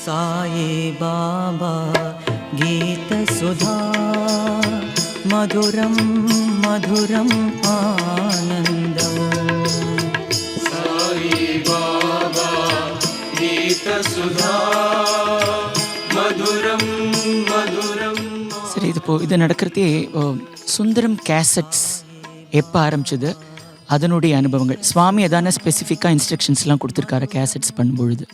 साई बाबा गीत सुधा मधुरम मधुरम आनंदम साई बाबा गीत सुधा மதுரம் மதுரம். சரி, இது நடக்கிறதே சுந்தரம் கேசட்ஸ் எப்போ ஆரம்பிச்சது, அதனுடைய அனுபவங்கள், சுவாமி எதான ஸ்பெசிஃபிக்காக இன்ஸ்ட்ரக்ஷன்ஸ்லாம் கொடுத்துருக்காரு கேசட்ஸ் பண்ணும்பொழுது?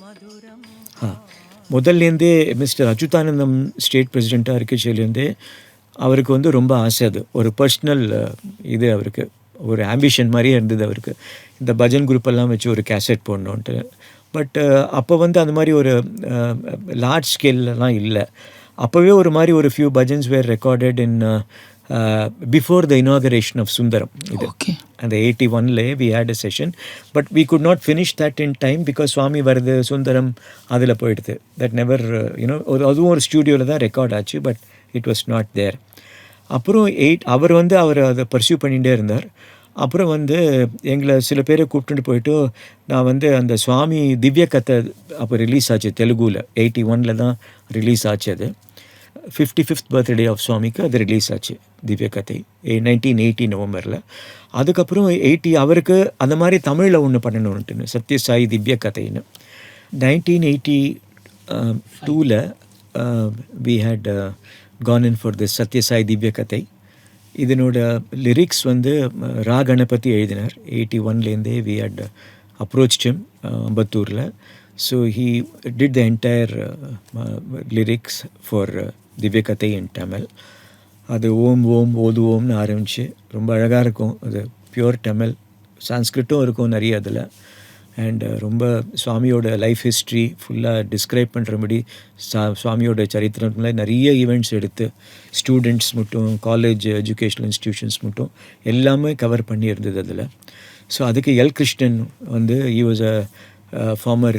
முதல்லேருந்தே மிஸ்டர் அச்சுதானந்தம் ஸ்டேட் பிரசிடெண்ட்டாக இருக்கச்சேலேருந்தே அவருக்கு ரொம்ப ஆசை, அது ஒரு பர்சனல் இது, அவருக்கு ஒரு ஆம்பிஷன் மாதிரியே இருந்தது அவருக்கு, இந்த பஜன் குரூப்பெல்லாம் வச்சு ஒரு கேசட் போடணுன்ட்டு. பட் அப்போ அந்த மாதிரி ஒரு லார்ஜ் ஸ்கேல்லாம் இல்லை. அப்போவே ஒரு மாதிரி ஒரு few bhajans were recorded in before the inauguration of Sundaram. இது அந்த 81லே we had a session, but we could not finish that in time because Swami வருது சுந்தரம் அதில் போயிடுது. தட் நெவர் அதுவும் ஒரு ஸ்டூடியோவில் தான் ரெக்கார்ட் ஆச்சு, but it was not there. அப்புறம் அவர் அதை பர்சியூ பண்ணிகிட்டே இருந்தார். அப்புறம் எங்களை சில பேரை கூப்பிட்டுட்டு போயிட்டு, நான் அந்த சுவாமி திவ்ய கதை அப்போ ரிலீஸ் ஆச்சு தெலுங்குல, 81ல் தான் ரிலீஸ் ஆச்சு. அது 55th பர்த்டே ஆஃப் சுவாமிக்கு அது ரிலீஸ் ஆச்சு திவ்ய கதை 1980 நவம்பரில். அதுக்கப்புறம் அவருக்கு அந்த மாதிரி தமிழில் ஒன்று பண்ணணுன்ட்டு சத்ய சாய் திவ்ய கதைன்னு 1982ல் we had gone in for this Sathya Sai Divya Katha. இதனோட லிரிக்ஸ் ரா கணபதி எழுதினார். 81லேருந்தே வி ஹேட் அப்ரோச்ட் ஹிம் அம்பத்தூரில். So he did the entire lyrics for Divya Katha இன் தமிழ். அது ஓம் ஓம் ஓதுவோம்னு ஆரம்பித்து ரொம்ப அழகாக இருக்கும். அது பியூர் தமிழ், சான்ஸ்கிரிட்டும் இருக்கும் நிறைய அதில். அண்ட் ரொம்ப சுவாமியோட லைஃப் ஹிஸ்ட்ரி ஃபுல்லாக டிஸ்கிரைப் பண்ணுறபடி சுவாமியோட சரித்திரத்தில் நிறைய ஈவெண்ட்ஸ் எடுத்து ஸ்டூடெண்ட்ஸ் மட்டும், காலேஜ் எஜுகேஷ்னல் இன்ஸ்டிடியூஷன்ஸ் மட்டும் எல்லாமே கவர் பண்ணி இருந்தது அதில். ஸோ அதுக்கு L Krishnan he was a former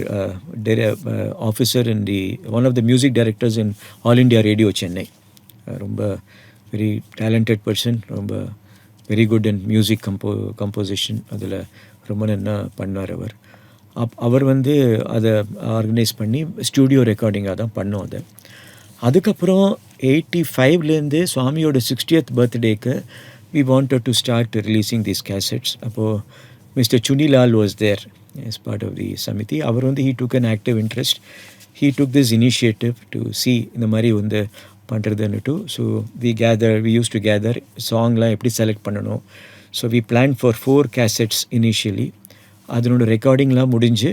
officer in one of the music directors in All India Radio Chennai. ரொம்ப very talented person, ரொம்ப very good in music composition. அதில் ரொம்ப நல்லா பண்ணார் அவர். அவர் அதை ஆர்கனைஸ் பண்ணி ஸ்டூடியோ ரெக்கார்டிங்காக தான் பண்ணோம் அதை. அதுக்கப்புறம் 85லேருந்து சுவாமியோட 60th பர்த்டேக்கு we wanted to start releasing these cassettes. அப்போது Mr. Chunilal was there as part of the Samiti. Our he took an active interest. He took this initiative to see இந்த மாதிரி பண்ணுறதுன்னுட்டு. So we used to gather சாங்லாம் எப்படி select பண்ணணும். So we planned for 4 cassettes initially. அதனோட ரெக்கார்டிங்லாம் முடிஞ்சு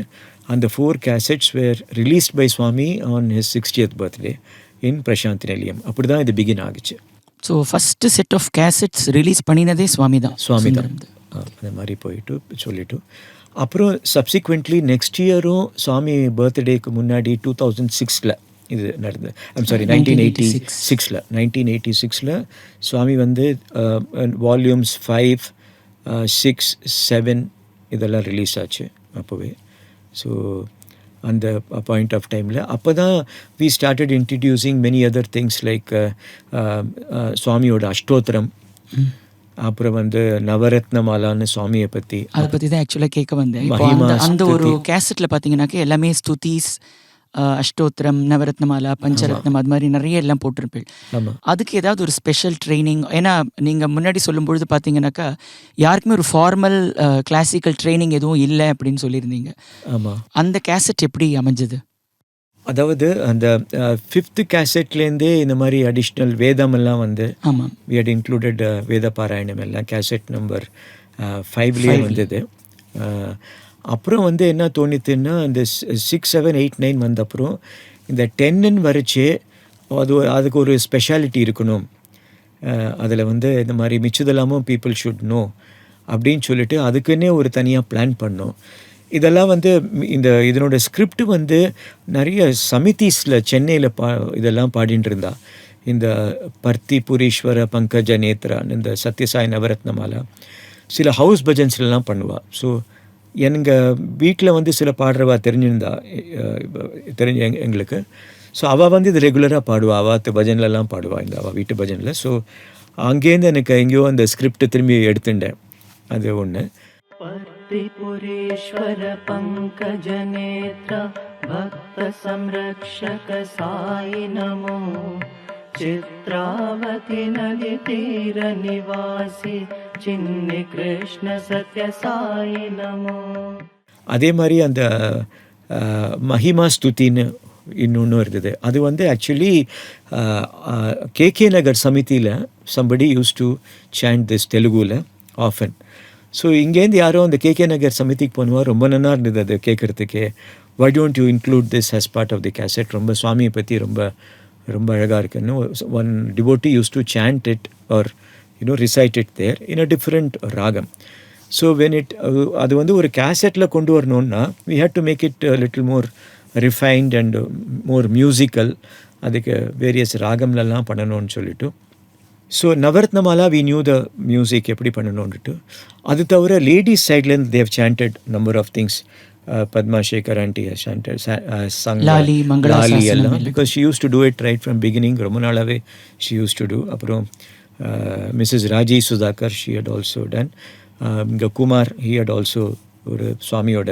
அந்த 4 cassettes were released by Swami on his 60th birthday in Prasanthi Nilayam. அப்படி தான் இது பிகின் ஆகிச்சு. So first set of cassettes release பண்ணினதே சுவாமி தான். அந்த மாதிரி போயிட்டு சொல்லிவிட்டு அப்புறம் சப்சிக்வெண்ட்லி நெக்ஸ்ட் இயரும் சுவாமி பர்த்டேக்கு முன்னாடி 2006ல் இது நடந்தது. 1986ல் சுவாமி வால்யூம்ஸ் 5, 6, 7 இதெல்லாம் ரிலீஸ் ஆச்சு அப்போவே. ஸோ அந்த பாயிண்ட் ஆஃப் டைமில் அப்போ தான் we started introducing many other things like சுவாமியோட அஷ்டோத்திரம், அப்புறம் நவரத்ன மாலான்னு சுவாமியை பற்றி, அதை பற்றி தான் ஆக்சுவலாக கேட்க வந்தேன். அந்த ஒரு கேசட்டில் பார்த்தீங்கன்னாக்க எல்லாமே ஸ்துதிஸ், அஷ்டோத்திரம், நவரத்னமாலா, பஞ்சரத்னம், அது மாதிரி நிறைய எல்லாம் போட்டிருப்பேன். அதுக்கு ஏதாவது ஒரு ஸ்பெஷல் ட்ரைனிங்? ஏன்னா நீங்கள் முன்னாடி சொல்லும்பொழுது பார்த்தீங்கன்னாக்கா யாருக்குமே ஒரு ஃபார்மல் கிளாசிக்கல் ட்ரைனிங் எதுவும் இல்லை அப்படின்னு சொல்லியிருந்தீங்க. ஆமாம். அந்த கேசட் எப்படி அமைஞ்சது? அதாவது அந்த 5th கேசட்லேருந்தே இந்த மாதிரி அடிஷ்னல் வேதமெல்லாம் ஆமாம், வி ஹட் இன்க்ளூடட் வேத பாராயணம் எல்லாம் கேசட் நம்பர் 5லேயே வந்தது. அப்புறம் என்ன தோணித்துன்னா அந்த 6, 7, 8, 9 வந்த அப்புறம் இந்த 10ன்னு வரைச்சே அதுக்கு ஒரு ஸ்பெஷாலிட்டி இருக்கணும். அதில் இந்த மாதிரி மிச்சதெல்லாமும் பீப்புள் ஷுட் நோ அப்படின்னு சொல்லிட்டு அதுக்குன்னே ஒரு தனியாக பிளான் பண்ணோம். இதெல்லாம் இதனோட ஸ்கிரிப்ட் நிறைய சமிதிஸில் சென்னையில் இதெல்லாம் பாடிட்டு இருந்தா. இந்த பர்த்தி புரீஸ்வர பங்கஜ நேத்ரான்னு இந்த சத்யசாய் நவரத்னமாலா சில ஹவுஸ் பஜன்ஸ்லாம் பண்ணுவாள். ஸோ எங்கள் வீட்டில் சில பாடுறவா தெரிஞ்சிருந்தா எங்களுக்கு. ஸோ அவள் இது ரெகுலராக பாடுவாள். அவள் பஜன்லலாம் பாடுவாள், இந்த அவள் வீட்டு பஜனில். ஸோ அங்கேருந்து எனக்கு எங்கேயோ அந்த ஸ்கிரிப்ட் திரும்பி எடுத்துட்டேன். அது ஒன்று. त्रिपुरेश्वर पङ्कजनेत्र भक्त संरक्षक साई नमो चित्रावती नदी तीर निवासी चिन्नी कृष्ण सत्य साई नमो. அதே மாதிரி அந்த மஹிமா ஸ்துதின்னு இன்னொன்று இருந்தது. அது வந்து ஆக்சுவலி கேகே நகர் சமிதியில் somebody used to chant this தெலுங்குல often. ஸோ இங்கேருந்து யாரோ அந்த கேகே நகர் சமிதிக்கு போனவா ரொம்ப நல்லா இருந்தது அது கேட்குறதுக்கே. why don't you include this as part of the cassette? ரொம்ப சுவாமியை பற்றி ரொம்ப ரொம்ப அழகாக இருக்குன்னு one devotee used to chant it or recite it there in a different ragam. So when அது வந்து ஒரு கேசட்டில் கொண்டு வரணுன்னா we had to make it a little more refined and more musical. அதுக்கு வேரியஸ் ராகம்லலாம் பண்ணணும்னு சொல்லிட்டு. So Navaratnamala we knew the music எப்படி பண்ணணுன்ட்டு. அது தவிர லேடிஸ் சைட்லேருந்து they've chanted number of things. Padma Shekar aunty chanted sung லாலி எல்லாம் because she use to do it right from beginning. ரொம்ப நாளாகவே ஷி யூஸ் டு டூ. அப்புறம் Mrs Raji Sudhakar she had also done. இங்கே குமார் ஹி ஹட் ஆல்சோ ஒரு சுவாமியோட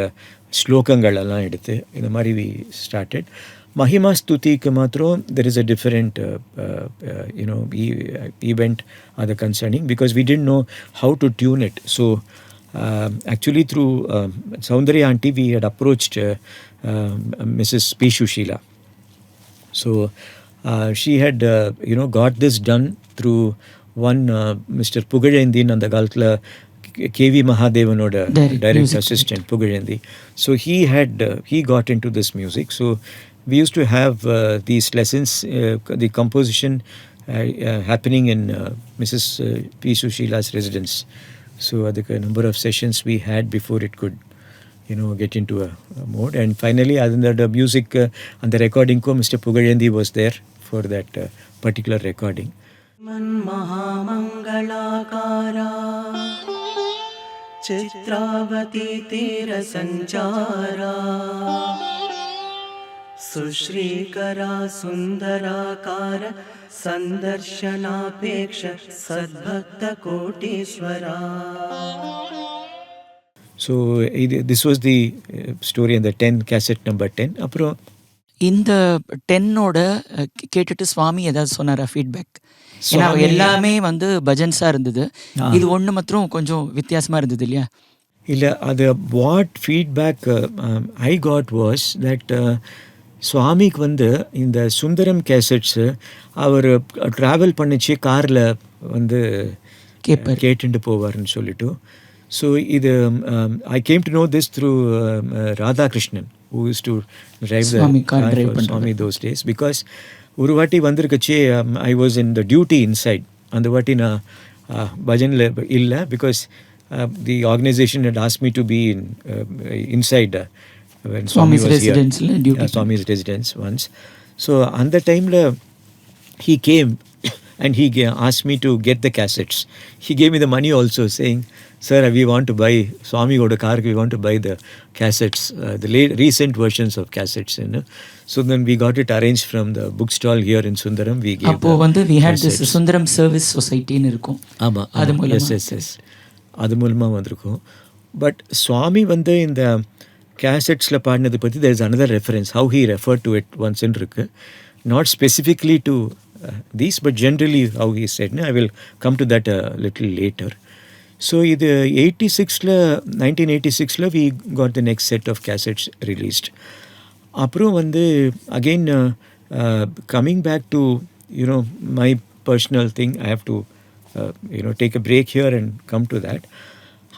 ஸ்லோகங்கள் எல்லாம் எடுத்து இந்த மாதிரி வி ஸ்டார்டட். மஹிமா ஸ்துதிக்கு மாத்திரம் there is a different event அது concerning because we tend know how to tune it. So actually through Soundarya aunty we had approached Mrs P Susheela. So she had got this done through one Mr. Pugalendiன் அந்த காலத்தில் KV மகாதேவனோட direct assistant Pugalenthi. So he got into this music. So we used to have these lessons, the composition happening in Mrs. P. Sushila's residence. So adhukku number of sessions we had before it could get into a mode. And finally the music and the recording ko Mr. Pugalenthi was there for that particular recording. Man mahamangalakara Chitravati तीर संचारा सुश्रीकरा सुंदराकार संदर्शनापेक्ष सद्भक्त कोटीश्वरा. So this was the story in the 10 cassette number 10. அப்புறம் இந்த 10ஓட கேட்டுட்டு சுவாமி ஏதாவது சொன்னாரா feedback? ஏன்னா எல்லாமே வந்து பஜன்ஸாக இருந்தது, இது ஒன்று மாத்திரம் கொஞ்சம் வித்தியாசமாக இருந்தது இல்லையா? இல்லை, அது what feedback I got was that சுவாமிக்கு வந்து இந்த சுந்தரம் கேசட்ஸு அவர் ட்ராவல் பண்ணிச்சு காரில் வந்து கேட்டுட்டு போவார்னு சொல்லிட்டு. ஸோ இது I came to know this through Radhakrishnan who used to drive the car for Swami those days. Because ஒரு வாட்டி வந்திருக்கச்சே I was in the duty inside. அந்த வாட்டி நான் பஜனில் இல்லை because the organization had asked me to be inside when Swami was here. Swami's residence once. So அந்த டைமில் he came and he asked me to get the cassettes. He gave me the money also, saying, sir, we want to buy Swami oda car, we want to buy the cassettes, the recent versions of cassettes. So then we got it arranged from the bookstall here in Sundaram. We gave appo vandu we had this Sundaram Service Society nu irukum. Ama adu மூலமா yes adu மூலமா வந்திருக்கும். But சுவாமி வந்து இந்த கேசட்ஸில் பாடினது பற்றி there is another reference how he referred to it once in இருக்கு. Not specifically to these, but generally how he said. I will come to that a little later. So இது 1986 we got the next set of cassettes released. அப்புறம் வந்து again coming back to my personal thing, I have to take a break here and come to that.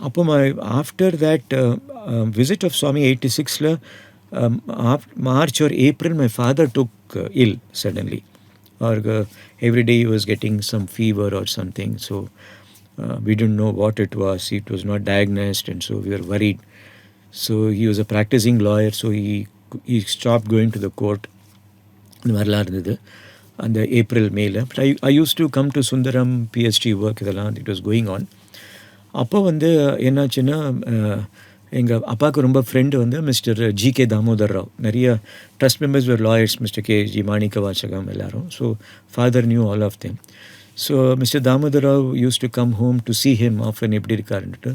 அப்போ after that visit of Swami 86 March or April my father took ill suddenly, or every day he was getting some fever or something. So we didn't know what it was. It was not diagnosed, and so we were worried. So he was a practicing lawyer, so he stopped going to the court. இந்த மாதிரிலாம் இருந்தது அந்த April மேல. But I used to come to Sundaram PhD work, இதெல்லாம் it was going on. அப்போ வந்து என்னாச்சுன்னா எங்கள் அப்பாவுக்கு ரொம்ப ஃப்ரெண்டு வந்து மிஸ்டர் ஜி.கே. தாமோதர் ராவ். நிறைய trust members were lawyers, Mr K.G. Manickavasagam எல்லாரும். So father knew all of them. So Mr Damodar Rao use to come home to see him often எப்படி இருக்காருன்ட்டு.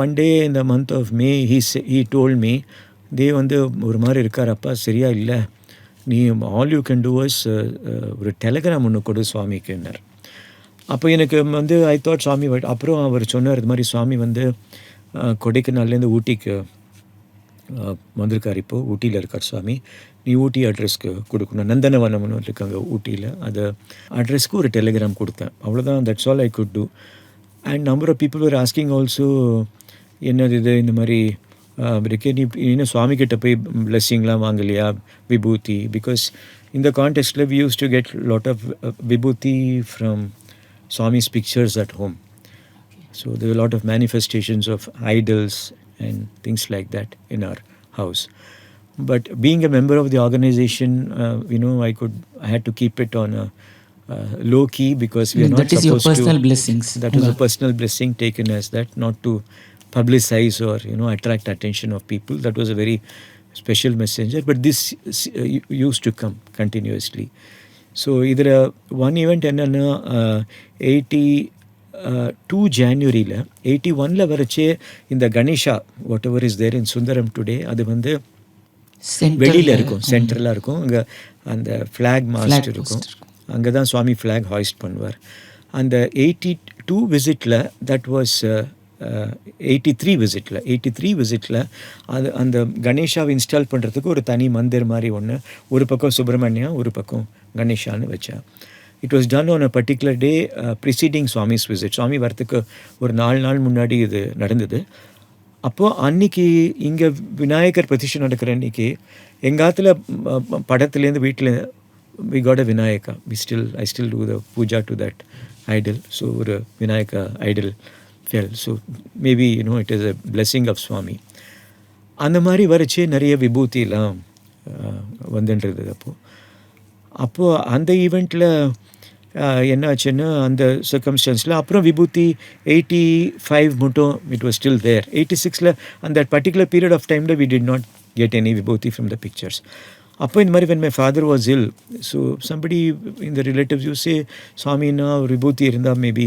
One day in the month of May he told me, they வந்து ஒரு மாதிரி இருக்காரப்பா சரியா இல்லை, நீ all you can do was ஒரு டெலகிராம் ஒன்று கொடு சுவாமிக்குன்னார். அப்போ எனக்கு வந்து ஐ தாட் சுவாமி அப்புறம் அவர் சொன்னார் இது மாதிரி சுவாமி வந்து கொடைக்கானல்லேருந்து ஊட்டிக்கு வந்திருக்கார், இப்போது ஊட்டியில் இருக்கார் சுவாமி, நீ ஊட்டி அட்ரஸ்க்கு கொடுக்கணும், நந்தனவனம்னு இருக்காங்க ஊட்டியில், அது அட்ரஸ்க்கு ஒரு டெலிகிராம் கொடுத்தேன், அவ்வளோதான். That's all I could do. And number of people were asking also என்னது இது இந்த மாதிரி இருக்கே, நீ இன்னும் சுவாமிகிட்ட போய் பிளெஸ்ஸிங்லாம் வாங்கலையா விபூதி, பிகாஸ் இந்த கான்டெக்ஸ்டில் we use to get lot of vibhuti from Swami's pictures at home. So there were a lot of manifestations of idols and things like that in our house. But being a member of the organization, I had to keep it on a low key, because we are not supposed to. That is your personal blessings. That was a personal blessing taken as that, not to publicize or attract attention of people. That was a very special messenger. But this used to come continuously. So இதில் one event என்னென்னா 82 ஜான்வரியில் 81 வரைச்சே இந்த Ganesha whatever is there in Sundaram today, அது வந்து வெளியில் இருக்கும், சென்ட்ரலாக இருக்கும். அங்கே அந்த ஃப்ளாக் மாஸ்ட் இருக்கும், அங்கே தான் சுவாமி ஃப்ளாக் ஹாய்ஸ்ட் பண்ணுவார். அந்த 82 விசிட்டில் தட் வாஸ் 83 விசிட்டில் அது அந்த கணேஷாவை இன்ஸ்டால் பண்ணுறதுக்கு ஒரு தனி மந்திர் மாதிரி ஒன்று, ஒரு பக்கம் சுப்பிரமணியா ஒரு பக்கம் கணேஷான்னு வச்சேன். It was done on a particular day preceding Swami's visit. Swami வரத்துக்கு ஒரு 4 நாள் முன்னாடி இது நடந்தது. அப்போது அன்றைக்கி இங்கே விநாயகர் பிரதிஷ்டை நடக்கிற அன்றைக்கி எங்காத்தில் படத்துலேருந்து வீட்டில் we got a Vinayaka, I still do the puja to that idol. So ஒரு Vinayaka idol fell. So maybe it is a blessing of Swami. அந்த மாதிரி வரைச்சி நிறைய விபூதியெலாம் வந்துன்றது. அப்போது அந்த ஈவெண்ட்டில் என்ன ஆச்சுன்னா அந்த சர்க்கம்ஸ்டன்ஸில் அப்புறம் விபூதி 85 மட்டும் இட் வாஸ் ஸ்டில் தேர். 86 அந்த பர்டிகுலர் பீரியட் ஆஃப் டைமில் we did not get any vibhuti from the pictures. அப்போ இந்த மாதிரி when my father was ill, so somebody in the relatives you say Swamina விபூதி இருந்தால் maybe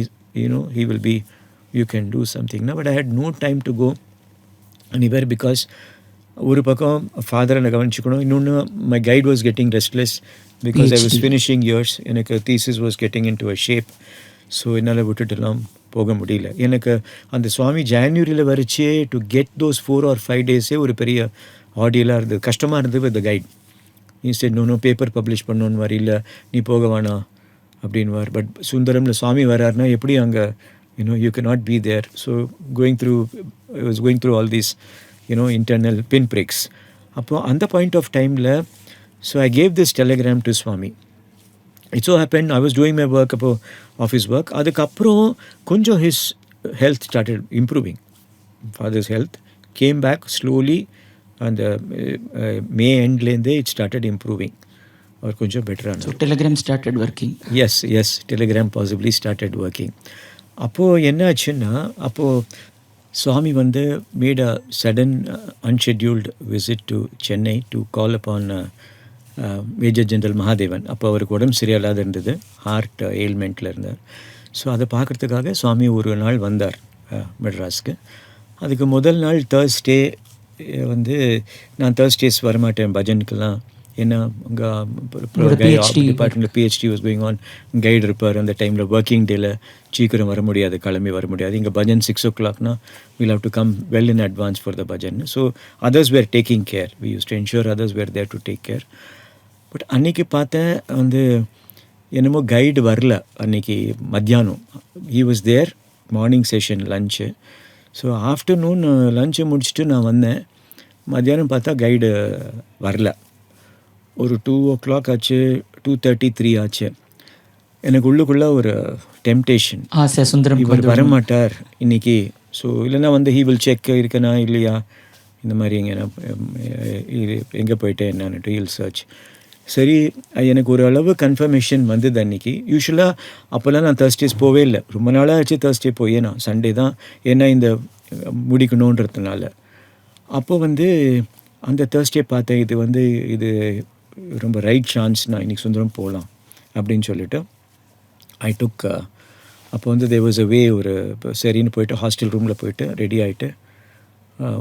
he will be, you can do something. But I had no time to go anywhere because ஒரு பக்கம் ஃபாதரை நான் கவனிச்சுக்கணும், இன்னொன்று my guide was getting restless because I was finishing years. எனக்கு thesis was getting into a shape. So என்னால் விட்டுட்டுலாம் போக முடியல. எனக்கு அந்த சுவாமி ஜான்வரியில் வரைச்சே டு கெட் தோஸ் 4 or 5 டேஸே ஒரு பெரிய ஆடியலாக இருந்தது, கஷ்டமாக இருந்தது வித் த கைட். நீ சரி நோ பேப்பர் பப்ளிஷ் பண்ணோன்னு மாதிரி இல்லை, நீ போக வேணாம் அப்படின்வார். பட் சுந்தரமில் சுவாமி வராருன்னா எப்படி அங்கே you cannot be there. So I was going through all these internal pinpricks. அப்போ அந்த பாயிண்ட் ஆஃப் டைமில் so I gave this telegram to Swami. It so happen I was doing my work, அப்போ ஆஃபீஸ் ஒர்க். அதுக்கப்புறம் கொஞ்சம் his health started improving. Father's health came back slowly. அந்த May எண்ட்லேருந்தே it started improving. அவர் கொஞ்சம் பெட்டரான. Telegram started working. Yes telegram possibly started working. அப்போது என்ன ஆச்சுன்னா, அப்போது சுவாமி வந்து made a sudden unscheduled visit to Chennai to call அப்பான் மேஜர் ஜெனரல் மகாதேவன். அப்போ அவருக்கு உடம்பு சரியில்லாத இருந்தது, ஹார்ட் எயில்மெண்ட்டில் இருந்தார். ஸோ அதை பார்க்குறதுக்காக சுவாமி ஒரு நாள் வந்தார் மெட்ராஸ்க்கு. அதுக்கு முதல் நாள் தேர்ஸ்டே வந்து நான் தேர்ஸ்டேஸ் வரமாட்டேன் பஜனுக்கெல்லாம், ஏன்னா அங்கே டிபார்ட்மெண்ட்டில் PhD was going on, guide இருப்பார் அந்த டைமில். ஒர்க்கிங் டேயில் சீக்கிரம் வர முடியாது, கிளம்பி வர முடியாது. இங்கே bhajan 6 o'clock we'll have to come well in advance for the bhajan. So others were taking care. We used to ensure others were there to take care. But அன்றைக்கி பார்த்தேன் வந்து என்னமோ கைடு வரல. அன்றைக்கி மத்தியானம் he was there, morning session lunch. So afternoon லஞ்சை முடிச்சுட்டு நான் வந்தேன். மத்தியானம் பார்த்தா கைடு வரல. ஒரு 2 o'clock ஆச்சு, 2:33 ஆச்சு. எனக்கு உள்ளுக்குள்ளே ஒரு டெம்டேஷன், சுந்தரம் இவர் வரமாட்டார் இன்றைக்கி. ஸோ இல்லைன்னா வந்து ஹீ வில் செக் இருக்கனா இல்லையா, இந்த மாதிரி எங்கே போயிட்டேன் என்னன்னுட்டு ஹீல் சர்ச். சரி, எனக்கு ஒரு அளவு கன்ஃபர்மேஷன் வந்தது அன்றைக்கி. யூஸ்வலாக அப்போல்லாம் நான் தேர்ஸ்டேஸ் போவே இல்லை, ரொம்ப நாளாக ஆச்சு தேர்ஸ்டே போயே. நான் சண்டே தான், ஏன்னா இந்த முடிக்கணுன்றதுனால. அப்போ வந்து அந்த தேர்ஸ்டே பார்த்தேன், இது ரொம்ப ரைட் சான்ஸ், நான் இன்றைக்கி சுந்தரம் போகலாம் அப்படின்னு சொல்லிவிட்டு ஐ டுக். அப்போ வந்து தேர் வாஸ் அ வே, ஒரு சரின்னு போயிட்டு ஹாஸ்டல் ரூமில் போயிட்டு ரெடி ஆகிட்டு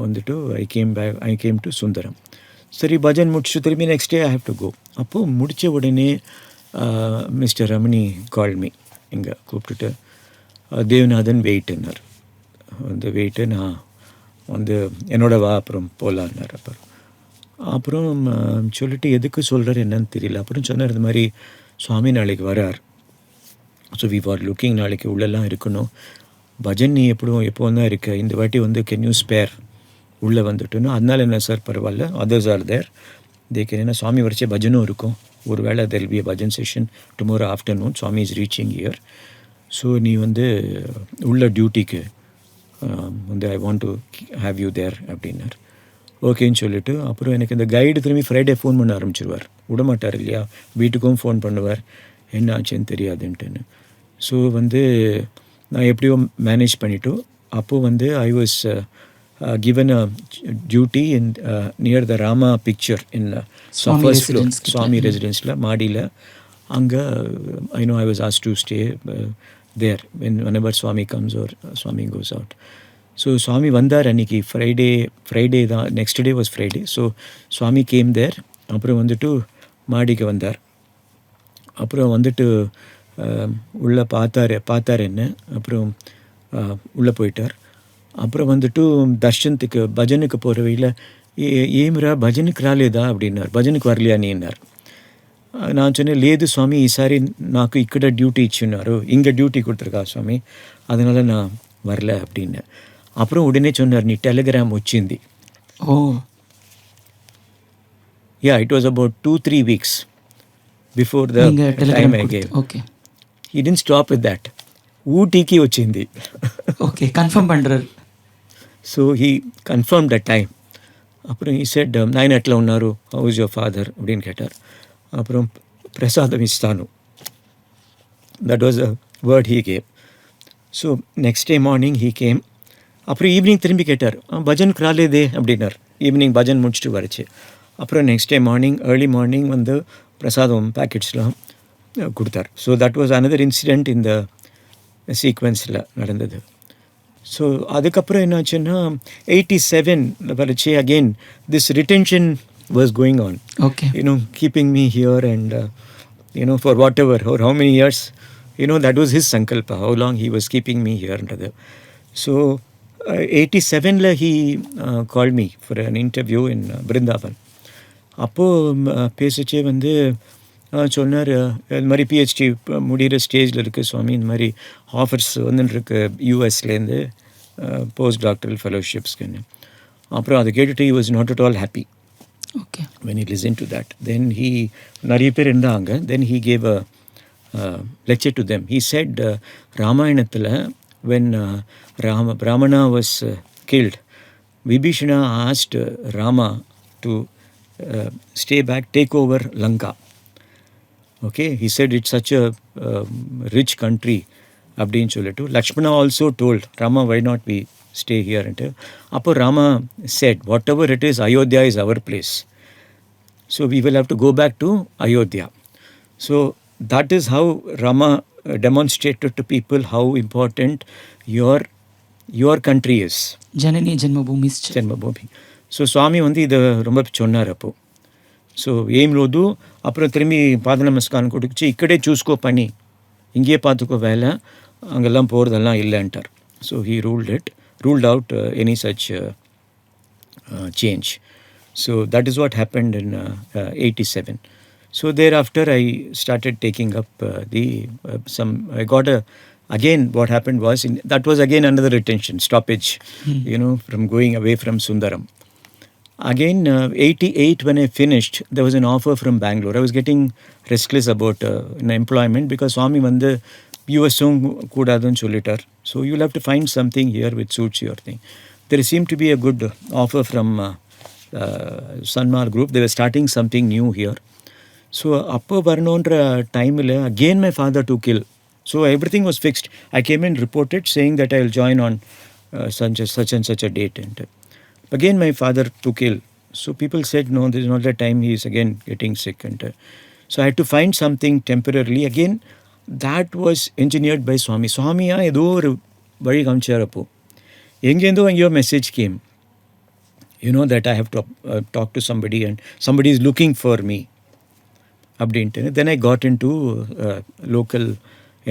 வந்துட்டு ஐ கேம் டு சுந்தரம். சரி பஜன் முடிச்சுட்டு திரும்பி next day I have to go. அப்போது முடித்த உடனே மிஸ்டர் ரமணி கால் மீ இங்கே கூப்பிட்டுட்டு தேவநாதன் வெயிட்டுன்னார். வந்து வெயிட்டு நான் வந்து என்னோட வா அப்புறம் போகலான்னார். அப்புறம் சொல்லிட்டு எதுக்கு சொல்கிறார் என்னன்னு தெரியல. அப்புறம் சொன்னார் இந்த மாதிரி சுவாமி நாளைக்கு வரார். ஸோ வி ஆர் லுக்கிங் நாளைக்கு உள்ளெல்லாம் இருக்கணும். பஜன் நீ எப்போ தான் இருக்க, இந்த வாட்டி வந்து கேன் யூ ஸ்பேர் உள்ளே வந்துட்டுன்னு. அதனால என்ன சார் பரவாயில்ல, அதர்ஸ் ஆர் தேர் ஏன்னா சுவாமி வரைச்சே பஜனும் இருக்கும். ஒரு வேளை there will be a bhajan session tomorrow afternoon. Swami is reaching here. So நீ வந்து உள்ள டியூட்டிக்கு வந்து I want to have you there அப்படின்னார். ஓகேன்னு சொல்லிவிட்டு அப்புறம் எனக்கு இந்த கைடு திரும்பி ஃப்ரைடே ஃபோன் பண்ண ஆரம்பிச்சிருவார். விடமாட்டார் இல்லையா, வீட்டுக்கும் ஃபோன் பண்ணுவார் என்ன ஆச்சுன்னு தெரியாதுன்ட்டுன்னு. ஸோ வந்து நான் எப்படியோ மேனேஜ் பண்ணிவிட்டு அப்போது வந்து I was given a duty in near the Rama picture in first floor, Swami residence la maadila. Anga I know I was asked to stay there whenever Swami comes or Swami goes out. So Swami vandar aniki Friday da next day was Friday. So Swami came there. அப்புறம் வந்துட்டு மாடிக்கு வந்தார். அப்புறம் வந்துட்டு உள்ளே பார்த்தார் என்ன. அப்புறம் உள்ளே போயிட்டார். அப்புறம் வந்துட்டு தர்ஷனத்துக்கு பஜனுக்கு போகிற வழியில் ఏమిరా భజనకి రాలేదా அப்படின்னார். భజనకి வரலையா நீன்னார். நான் சொன்னேன் లేదు స్వామి ఈసారి నాకు ఇక్కడ డ్యూటీ ఇచ్చిన్నారు, இங்கே டியூட்டி கொடுத்துருக்கா சுவாமி, அதனால் நான் வரல அப்படின்னு. அப்புறம் உடனே சொன்னார் நீ டெலிகிராம் వచ్చింది. Oh yeah it was about 2-3 weeks before the time I gave. Okay. He didn't stop with that. ஊட்டிக்கு వచ్చింది. ஓகே, கன்ஃபார்ம் பண்ணுறார். So he confirmed that time. அப்புறம் he said நான் எట్లా ఉన్నారు, how is your father அப்படின்னு கேட்டார். அப்புறம் பிரசாதம் ఇస్తాను, that was a word he gave. So next day morning he came. அப்புறம் ஈவினிங் திரும்பி கேட்டார் பஜனுக்கு ராலேதே அப்படின்னார். ஈவினிங் பஜன் முடிச்சுட்டு வரைச்சு. அப்புறம் next day morning early morning வந்து பிரசாதம் பேக்கெட்ஸ்லாம் கொடுத்தார். So that was another incident இந்த சீக்வன்ஸில் நடந்தது. ஸோ அதுக்கப்புறம் என்னாச்சுன்னா 87 வரைச்சு again this retention was going on. Okay, keeping me here and for whatever or how many years, that was his sankalpa, how long he was keeping me here ன்றது. So 87ல he called me for an interview in Vrindavan. அப்போது பேசிச்சே வந்து சொன்னார் இது மாதிரி PhD முடிகிற ஸ்டேஜில் இருக்குது சுவாமி, இந்த மாதிரி ஆஃபர்ஸ் வந்துருக்கு யூஎஸ்லேருந்து போஸ்ட் டாக்டரல் ஃபெலோஷிப்ஸ்க்குன்னு. அப்புறம் அதை கேட்டுட்டு he was not at all happy. Okay. When he listened to that, then he நிறைய பேர் இருந்தாங்க. Then he gave a lecture to them. He said ராமாயணத்தில் when Ramana was killed, Vibhishana asked Rama to stay back, take over Lanka. Okay, he said it's such a rich country அப்படின்னு சொல்லிட்டு. Lakshmana also told Rama why not we stay here and அப்போ Rama said whatever it is, Ayodhya is our place, so we will have to go back to Ayodhya. So that is how Rama demonstrated to people how important your country is. ஜனனி ஜென்மபூமி. So Swami வந்து இதை ரொம்ப சொன்னார் அப்போது. So ஏம் ரோது அப்புறம் திரும்பி பாத நமஸ்காரம் கொடுத்துச்சு, இக்கடே சூஸ்கோ பண்ணி இங்கேயே பார்த்துக்கோ, வேலை அங்கெல்லாம் போகிறதெல்லாம் இல்லைன்ட்டார். So he ruled out any such change. So that is what happened in 87. So thereafter I started taking up I got again what happened was that was again another retention stoppage, from going away from Sundaram. Again 88 when I finished, there was an offer from Bangalore. I was getting restless about employment because Swami வந்து யூஎஸும் கூடாதுன்னு சொல்லிட்டார். So you'll have to find something here which suits your thing. There seemed to be a good offer from Sanmar group. They were starting something new here. So அப்போ வரணுன்ற டைமில் again my father took ill. So everything was fixed. I came in, reported saying that I will join on such and such a date. And again my father took ill. So people said no, this is not the time, he is again getting sick. And so I had to find something temporarily. Again that was engineered by Swami. Swami ஏதோ ஒரு வழி காமிச்சார். அப்போது எங்கேருந்தோ எங்கேயோ message game. you know that I have to talk to somebody and somebody is looking for me அப்படின்ட்டு. Then I got into local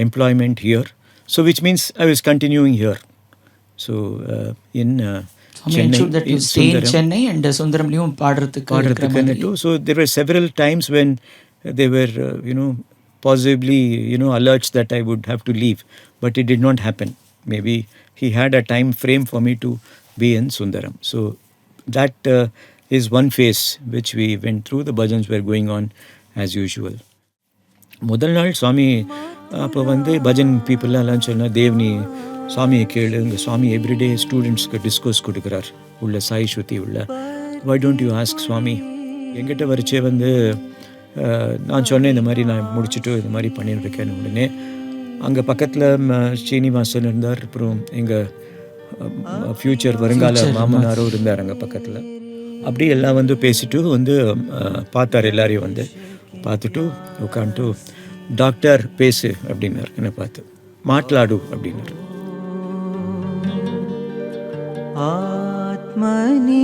employment here, so which means I was continuing here. So in Chennai, that you stay in Chennai and Sundaramliyum பாடுறதுக்கு too. So there were several times when they were possibly alerts that I would have to leave, but it did not happen. Maybe he had a time frame for me to be in Sundaram. So that is one phase which we went through. The bhajans were going on as usual. முதல் நாள் சுவாமி அப்போ வந்து பஜன் பீப்புளெலாம் சொன்னால் தேவ்னி சுவாமியை கேளு, இந்த சுவாமி everyday ஸ்டூடெண்ட்ஸ்க்கு discourse கொடுக்குறார் உள்ள சாய் ஸ்ருதி உள்ள. வை டோன்ட் யூ ஆஸ்க் சுவாமி? எங்கிட்ட வரைச்சே வந்து நான் சொன்னேன் இந்த மாதிரி நான் முடிச்சுட்டு இது மாதிரி பண்ணிட்டுருக்கேன்னு. உடனே அங்கே பக்கத்தில் ஸ்ரீனிவாசன் இருந்தார், அப்புறம் எங்கள் ஃப்யூச்சர் வருங்கால மாமனாரும் இருந்தார் அங்கே பக்கத்தில். அப்படி எல்லாம் வந்து பேசிட்டு வந்து பார்த்தார், எல்லாரையும் வந்து பார்த்துட்டு உட்காந்துட்டு டாக்டர் பேசு அப்படின்னார். என்னை பார்த்து மாట్లాடு அப்படின்னாரு. ஆத்மனி